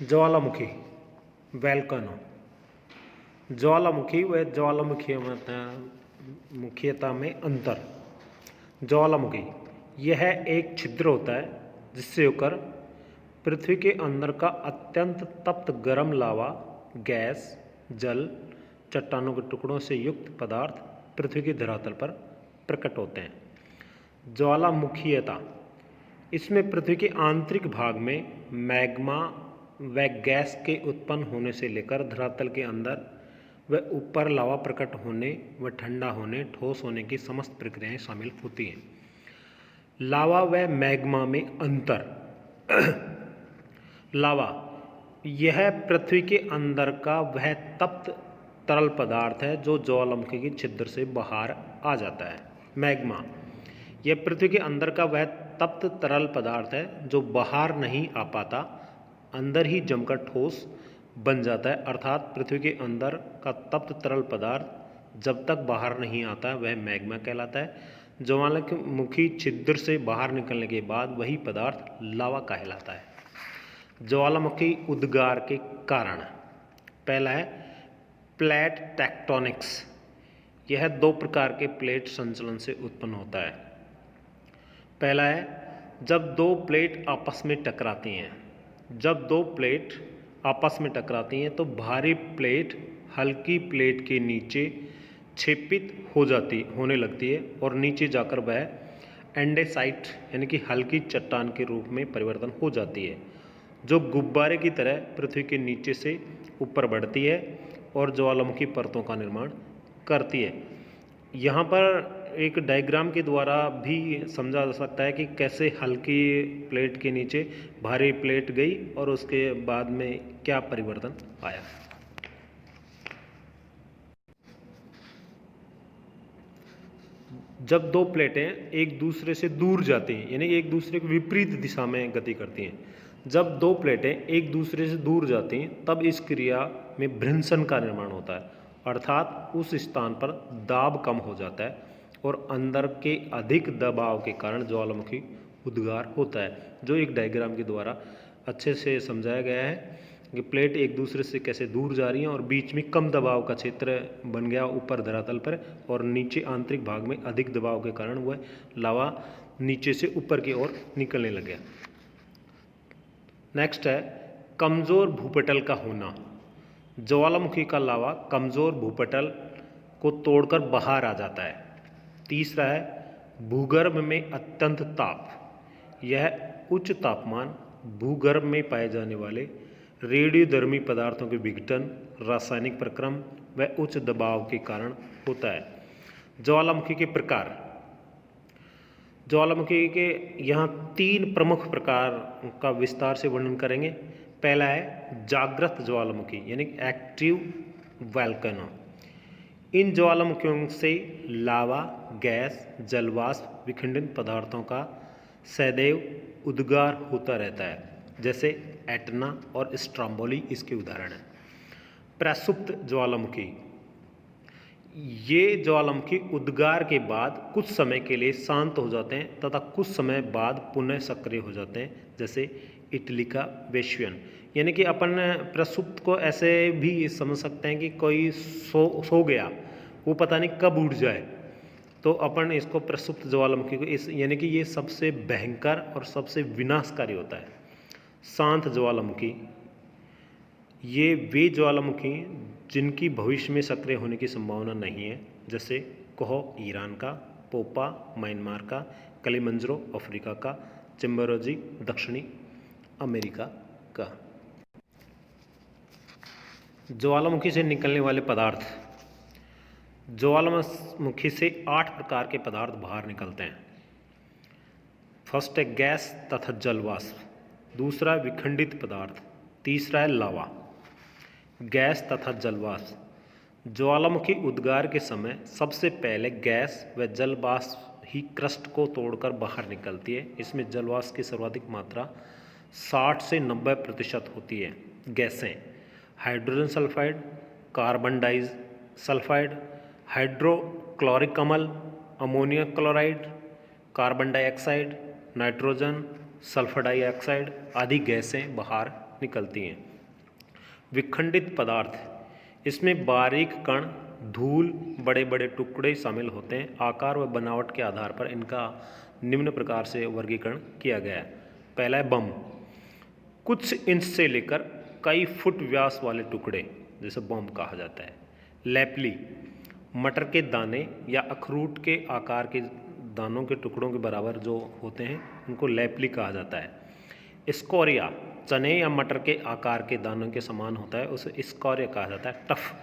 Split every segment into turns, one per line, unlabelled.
ज्वालामुखी वैल्कनो। ज्वालामुखी व ज्वालामुखी मुख्यता में अंतर। ज्वालामुखी यह एक छिद्र होता है जिससे होकर पृथ्वी के अंदर का अत्यंत तप्त गर्म लावा, गैस, जल, चट्टानों के टुकड़ों से युक्त पदार्थ पृथ्वी की धरातल पर प्रकट होते हैं। ज्वालामुखीयता इसमें पृथ्वी के आंतरिक भाग में मैग्मा व गैस के उत्पन्न होने से लेकर धरातल के अंदर व ऊपर लावा प्रकट होने व ठंडा होने, ठोस होने की समस्त प्रक्रियाएं शामिल होती हैं। लावा व मैग्मा में अंतर। लावा यह पृथ्वी के अंदर का वह तप्त तरल पदार्थ है जो ज्वालामुखी के छिद्र से बाहर आ जाता है। मैग्मा यह पृथ्वी के अंदर का वह तप्त तरल पदार्थ है जो बाहर नहीं आ पाता, अंदर ही जमकर ठोस बन जाता है। अर्थात पृथ्वी के अंदर का तप्त तरल पदार्थ जब तक बाहर नहीं आता वह मैग्मा कहलाता है। ज्वालामुखी छिद्र से बाहर निकलने के बाद वही पदार्थ लावा कहलाता है। ज्वालामुखी उद्गार के कारण। पहला है प्लेट टेक्टोनिक्स। यह दो प्रकार के प्लेट संचलन से उत्पन्न होता है। पहला है जब दो प्लेट आपस में टकराती हैं। जब दो प्लेट आपस में टकराती हैं तो भारी प्लेट हल्की प्लेट के नीचे क्षेपित होने लगती है और नीचे जाकर वह एंडेसाइट यानी कि हल्की चट्टान के रूप में परिवर्तन हो जाती है, जो गुब्बारे की तरह पृथ्वी के नीचे से ऊपर बढ़ती है और ज्वालामुखी परतों का निर्माण करती है। यहाँ पर एक डायग्राम के द्वारा भी समझा जा सकता है कि कैसे हल्की प्लेट के नीचे भारी प्लेट गई और उसके बाद में क्या परिवर्तन आया। जब दो प्लेटें एक दूसरे से दूर जाती हैं यानी एक दूसरे के विपरीत दिशा में गति करती हैं, जब दो प्लेटें एक दूसरे से दूर जाती हैं तब इस क्रिया में भ्रंशन का निर्माण होता है, अर्थात उस स्थान पर दाब कम हो जाता है और अंदर के अधिक दबाव के कारण ज्वालामुखी उद्गार होता है, जो एक डायग्राम के द्वारा अच्छे से समझाया गया है कि प्लेट एक दूसरे से कैसे दूर जा रही हैं और बीच में कम दबाव का क्षेत्र बन गया ऊपर धरातल पर और नीचे आंतरिक भाग में अधिक दबाव के कारण वह लावा नीचे से ऊपर की ओर निकलने लग गया। नेक्स्ट है कमज़ोर भूपटल का होना। ज्वालामुखी का लावा कमज़ोर भूपटल को तोड़कर बाहर आ जाता है। तीसरा है भूगर्भ में अत्यंत ताप। यह उच्च तापमान भूगर्भ में पाए जाने वाले रेडियोधर्मी पदार्थों के विघटन, रासायनिक प्रक्रम व उच्च दबाव के कारण होता है। ज्वालामुखी के प्रकार। ज्वालामुखी के यहाँ तीन प्रमुख प्रकार का विस्तार से वर्णन करेंगे। पहला है जागृत ज्वालामुखी यानी एक्टिव वोल्केनो। इन ज्वालामुखियों से लावा, गैस, जलवाष्प, विखंडित पदार्थों का सदैव उद्गार होता रहता है, जैसे एटना और स्ट्रोम्बोली इसके उदाहरण हैं। प्रसुप्त ज्वालामुखी। ये ज्वालामुखी उद्गार के बाद कुछ समय के लिए शांत हो जाते हैं तथा कुछ समय बाद पुनः सक्रिय हो जाते हैं, जैसे इटली का वेसुवियस। यानी कि अपन प्रसुप्त को ऐसे भी समझ सकते हैं कि कोई सो गया, वो पता नहीं कब उठ जाए, तो अपन इसको प्रसुप्त ज्वालामुखी को यानी कि ये सबसे भयंकर और सबसे विनाशकारी होता है। शांत ज्वालामुखी ये वे ज्वालामुखी जिनकी भविष्य में सक्रिय होने की संभावना नहीं है, जैसे कोह ईरान का, पोपा म्यांमार का, कलिमंजरो अफ्रीका का, चिम्बोरजी दक्षिणी अमेरिका का। ज्वालामुखी से निकलने वाले पदार्थ। ज्वालामुखी से 8 प्रकार के पदार्थ बाहर निकलते हैं। फर्स्ट है गैस तथा जलवाष्प, दूसरा है विखंडित पदार्थ, तीसरा है लावा। गैस तथा जलवाष्प। ज्वालामुखी उद्गार के समय सबसे पहले गैस व जलवाष्प ही क्रस्ट को तोड़कर बाहर निकलती है। इसमें जलवाष्प की सर्वाधिक मात्रा 60 से 90% होती है। गैसें hydrogen sulphide, carbon disulphide, hydrochloric अम्ल, ammonium chloride, carbon dioxide, nitrogen, sulphur dioxide आदि गैसें बाहर निकलती हैं। विखंडित पदार्थ, इसमें बारीक कण, धूल, बड़े बड़े टुकड़े शामिल होते हैं। आकार व बनावट के आधार पर इनका निम्न प्रकार से वर्गीकरण किया गया है। पहला है बम, कुछ इंच से लेकर कई फुट व्यास वाले टुकड़े, जैसे बम कहा जाता है। लैपली, मटर के दाने या अखरोट के आकार के दानों के टुकड़ों के बराबर जो होते हैं उनको लैपली कहा जाता है। स्कोरिया, चने या मटर के आकार के दानों के समान होता है, उसे स्कोरिया कहा जाता है। टफ,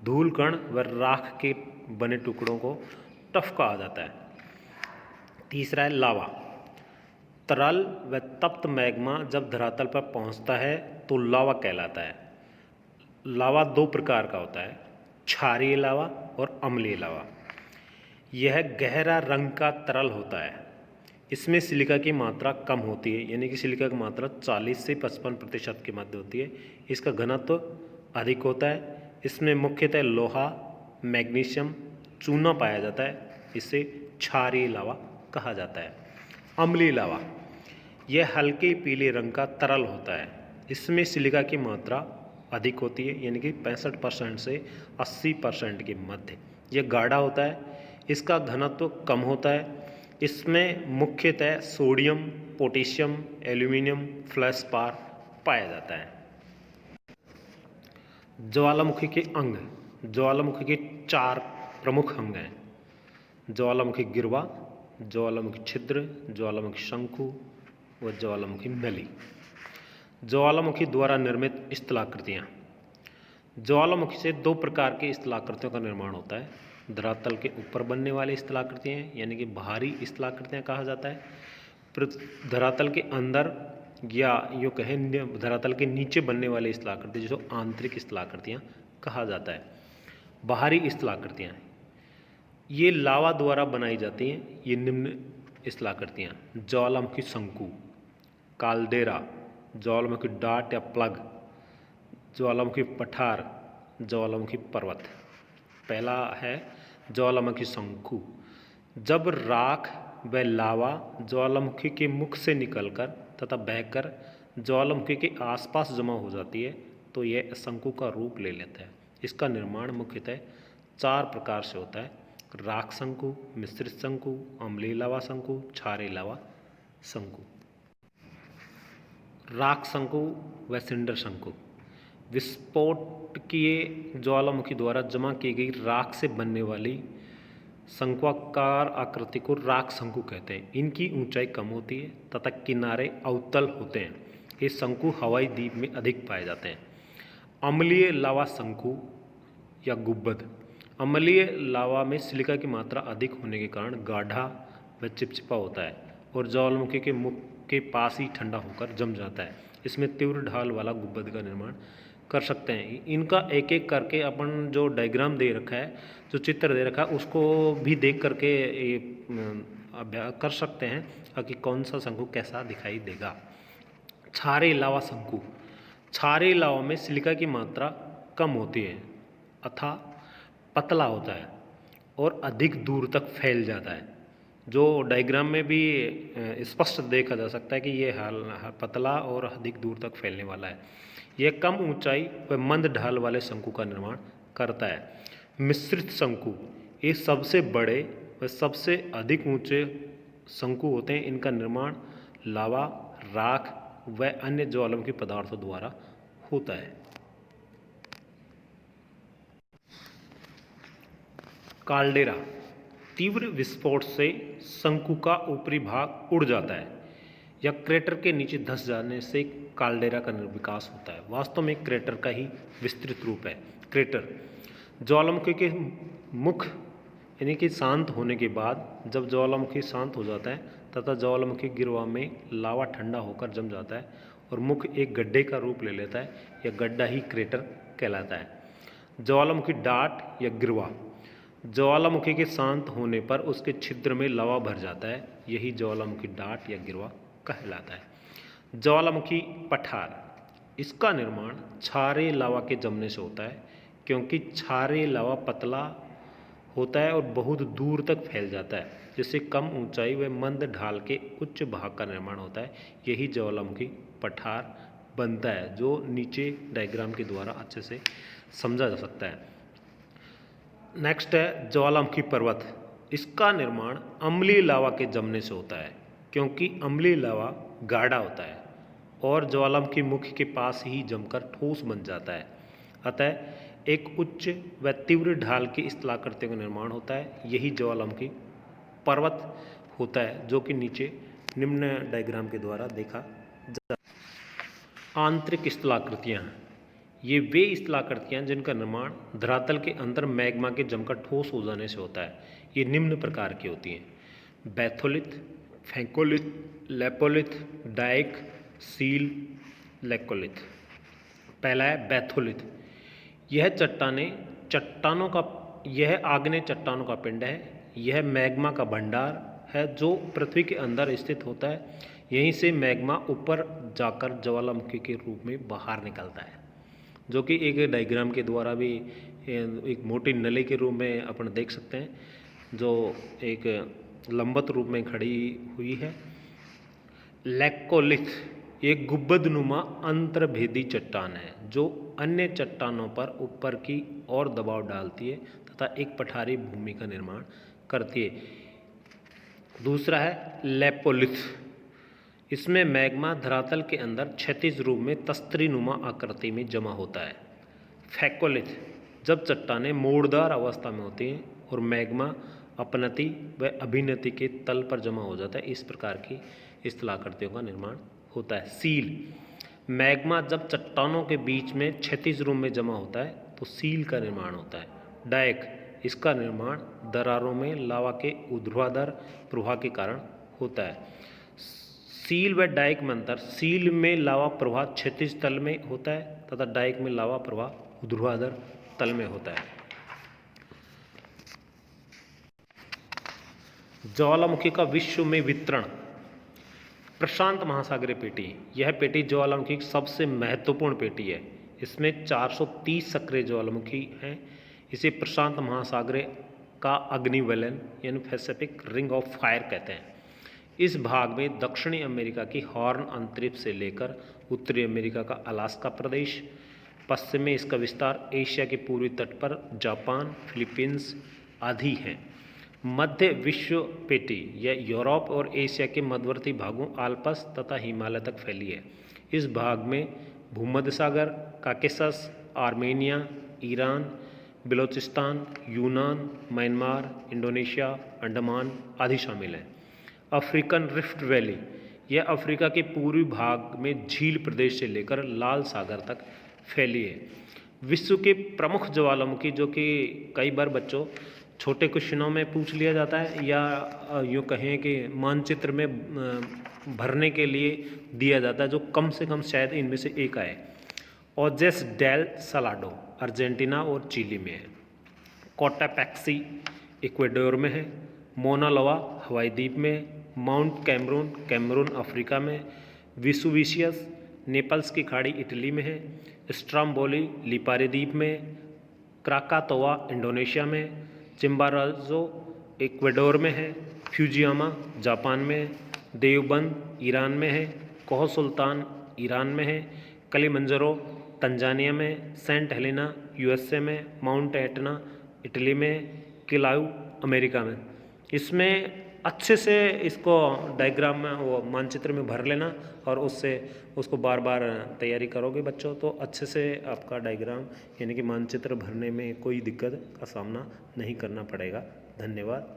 धूल कण व राख के बने टुकड़ों को टफ कहा जाता है। तीसरा है लावा, तरल व तप्त मैग्मा जब धरातल पर पहुंचता है तो लावा कहलाता है। लावा दो प्रकार का होता है, क्षारीय लावा और अम्लीय लावा। यह गहरा रंग का तरल होता है। इसमें सिलिका की मात्रा कम होती है, यानी कि सिलिका की मात्रा 40 से 55% के मध्य होती है। इसका घनत्व अधिक होता है। इसमें मुख्यतः लोहा, मैग्नीशियम, चूना पाया जाता है। इसे क्षारीय लावा कहा जाता है। अम्लीय लावा, यह हल्के पीले रंग का तरल होता है। इसमें सिलिका की मात्रा अधिक होती है, यानी कि 65% से 80% के मध्य। यह गाढ़ा होता है। इसका घनत्व कम होता है। इसमें मुख्यतः सोडियम, पोटेशियम, एल्यूमिनियम, फ्लैशपार पाया जाता है। ज्वालामुखी के अंग, ज्वालामुखी के 4 प्रमुख अंग हैं। ज्वालामुखी गिरवा, ज्वालामुखी छिद्र, ज्वालामुखी शंकु व ज्वालामुखी नली। ज्वालामुखी द्वारा निर्मित स्थलाकृतियाँ, ज्वालामुखी से 2 प्रकार की स्थलाकृतियों का निर्माण होता है। धरातल के ऊपर बनने वाली स्थलाकृतियाँ, यानी कि बाहरी स्थलाकृतियाँ कहा जाता है। धरातल के अंदर या यूँ कहें धरातल के नीचे बनने वाली स्थलाकृति जो आंतरिक स्थलाकृतियाँ कहा जाता है। बाहरी स्थलाकृतियाँ ये लावा द्वारा बनाई जाती हैं। ये निम्न स्थलाकृतियाँ: ज्वालामुखी शंकु, काल्डेरा, ज्वालामुखी डाट या प्लग, ज्वालामुखी पठार, ज्वालामुखी पर्वत। पहला है ज्वालामुखी शंकु। जब राख व लावा ज्वालामुखी के मुख से निकलकर तथा बहकर ज्वालामुखी के आसपास जमा हो जाती है तो यह शंकु का रूप ले लेता है। इसका निर्माण मुख्यतः 4 प्रकार से होता है: राख शंकु, मिश्रित शंकु, अम्लीय लावा शंकु, क्षारीय लावा शंकु। राख शंकु व सिंडर शंकु, विस्फोटकीय ज्वालामुखी द्वारा जमा की गई राख से बनने वाली शंक्वाकार आकृति को राख शंकु कहते हैं। इनकी ऊंचाई कम होती है तथा किनारे अवतल होते हैं। ये शंकु हवाई द्वीप में अधिक पाए जाते हैं। अम्लीय लावा शंकु या गुब्बद, अम्लीय लावा में सिलिका की मात्रा अधिक होने के कारण गाढ़ा व चिपचिपा होता है और ज्वालामुखी के मुख के पास ही ठंडा होकर जम जाता है। इसमें तीव्र ढाल वाला गुब्बद का निर्माण कर सकते हैं। इनका एक एक करके अपन जो डायग्राम दे रखा है, जो चित्र दे रखा है, उसको भी देख करके अभ्यास कर सकते हैं कि कौन सा शंकु कैसा दिखाई देगा। क्षारीय लावा शंकु, क्षारीय लावा में सिलिका की मात्रा कम होती है अतः पतला होता है और अधिक दूर तक फैल जाता है। जो डायग्राम में भी स्पष्ट देखा जा सकता है कि ये पतला और अधिक दूर तक फैलने वाला है। यह कम ऊंचाई व मंद ढाल वाले शंकु का निर्माण करता है। मिश्रित शंकु, ये सबसे बड़े व सबसे अधिक ऊंचे शंकु होते हैं। इनका निर्माण लावा, राख व अन्य ज्वालामुखी पदार्थों द्वारा होता है। काल्डेरा, तीव्र विस्फोट से शंकु का ऊपरी भाग उड़ जाता है या क्रेटर के नीचे धंस जाने से काल्डेरा का विकास होता है। वास्तव में क्रेटर का ही विस्तृत रूप है। क्रेटर ज्वालामुखी के मुख यानी कि शांत होने के बाद जब ज्वालामुखी शांत हो जाता है तथा ज्वालामुखी गिरवा में लावा ठंडा होकर जम जाता है और मुख एक गड्ढे का रूप ले लेता है, यह गड्ढा ही क्रेटर कहलाता है। ज्वालामुखी डाट या गिरवा, ज्वालामुखी के शांत होने पर उसके छिद्र में लावा भर जाता है, यही ज्वालामुखी डाट या गिरवा कहलाता है। ज्वालामुखी पठार, इसका निर्माण क्षारीय लावा के जमने से होता है क्योंकि क्षारीय लावा पतला होता है और बहुत दूर तक फैल जाता है, जिससे कम ऊंचाई व मंद ढाल के उच्च भाग का निर्माण होता है, यही ज्वालामुखी पठार बनता है, जो नीचे डायग्राम के द्वारा अच्छे से समझा जा सकता है। नेक्स्ट है ज्वालामुखी पर्वत। इसका निर्माण अम्लीय लावा के जमने से होता है, क्योंकि अम्लीय लावा गाढ़ा होता है और ज्वालामुखी मुख के पास ही जमकर ठोस बन जाता है। अतः एक उच्च व तीव्र ढाल की स्थलाकृतियों का निर्माण होता है। यही ज्वालामुखी पर्वत होता है, जो कि नीचे निम्न डायग्राम के द्वारा देखा जा। आंतरिक स्थलाकृतियाँ, ये वे स्थलाकृतियाँ जिनका निर्माण धरातल के अंदर मैग्मा के जमकर ठोस हो जाने से होता है। ये निम्न प्रकार की होती हैं: batholith, phacolith, lopolith, dyke, sill, laccolith. पहला है बैथोलिथ। यह आग्नेय चट्टानों का पिंड है। यह मैग्मा का भंडार है जो पृथ्वी के अंदर स्थित होता है। यहीं से मैग्मा ऊपर जाकर ज्वालामुखी के रूप में बाहर निकलता है, जो कि एक डायग्राम के द्वारा भी एक मोटी नली के रूप में अपन देख सकते हैं, जो एक लंबवत रूप में खड़ी हुई है। लेकोलिथ एक गुंबदनुमा अंतर्भेदी चट्टान है जो अन्य चट्टानों पर ऊपर की ओर दबाव डालती है तथा एक पठारी भूमि का निर्माण करती है। दूसरा है लेपोलिथ। इसमें मैग्मा धरातल के अंदर क्षैतिज रूप में तस्तरीनुमा आकृति में जमा होता है। फैकोलिथ जब चट्टानें मोड़दार अवस्था में होती हैं और मैग्मा अपनति व अभिनति के तल पर जमा हो जाता है, इस प्रकार की स्थलाकृतियों का निर्माण होता है। सील मैग्मा जब चट्टानों के बीच में क्षैतिज रूप में जमा होता है तो सील का निर्माण होता है। डायक इसका निर्माण दरारों में लावा के ऊर्ध्वाधर प्रवाह के कारण होता है। सील व डाइक में अंतर: सील में लावा प्रवाह क्षैतिज तल में होता है तथा डाइक में लावा प्रवाह ऊर्ध्वाधर तल में होता है। ज्वालामुखी का विश्व में वितरण। प्रशांत महासागरीय पेटी, यह पेटी ज्वालामुखी की सबसे महत्वपूर्ण पेटी है। इसमें 430 सक्रिय ज्वालामुखी हैं। इसे प्रशांत महासागरीय का अग्निवलयन यानी पैसिफिक रिंग ऑफ फायर कहते हैं। इस भाग में दक्षिणी अमेरिका की हॉर्न अंतरिक्ष से लेकर उत्तरी अमेरिका का अलास्का प्रदेश, पश्चिम में इसका विस्तार एशिया के पूर्वी तट पर जापान, फिलीपींस आदि हैं। मध्य विश्व पेटी यह यूरोप और एशिया के मध्यवर्ती भागों आल्प्स तथा हिमालय तक फैली है। इस भाग में भूमध्य सागर, काकेशस, आर्मेनिया, ईरान, बलोचिस्तान, यूनान, म्यांमार, इंडोनेशिया, अंडमान आदि शामिल हैं। अफ्रीकन रिफ्ट वैली यह अफ्रीका के पूर्वी भाग में झील प्रदेश से लेकर लाल सागर तक फैली है। विश्व के प्रमुख ज्वालामुखी, जो कि कई बार बच्चों छोटे क्वेश्चनों में पूछ लिया जाता है या यूँ कहें कि मानचित्र में भरने के लिए दिया जाता है, जो कम से कम शायद इनमें से एक आए। ओजेस डेल सलाडो अर्जेंटीना और चिली में है। कोटापैक्सी इक्वेडोर में है। मोना लोआ हवाई द्वीप में। माउंट कैमरून कैमरून अफ्रीका में। विसुविशियस नेपल्स की खाड़ी इटली में है। स्ट्राम्बोली लिपारी द्वीप में। क्राकातोआ इंडोनेशिया में। चिम्बाराजो इक्वेडोर में है। फ्यूजियामा जापान में। देवबंद ईरान में है। कोह सुल्तान ईरान में है। कलिमंजरो तंजानिया में। सेंट हेलेना यूएसए में। माउंट एटना इटली में। किलाउ अमेरिका में। इसमें अच्छे से इसको डायग्राम में वो मानचित्र में भर लेना और उसको बार बार तैयारी करोगे बच्चों, तो अच्छे से आपका डायग्राम यानी कि मानचित्र भरने में कोई दिक्कत का सामना नहीं करना पड़ेगा। धन्यवाद।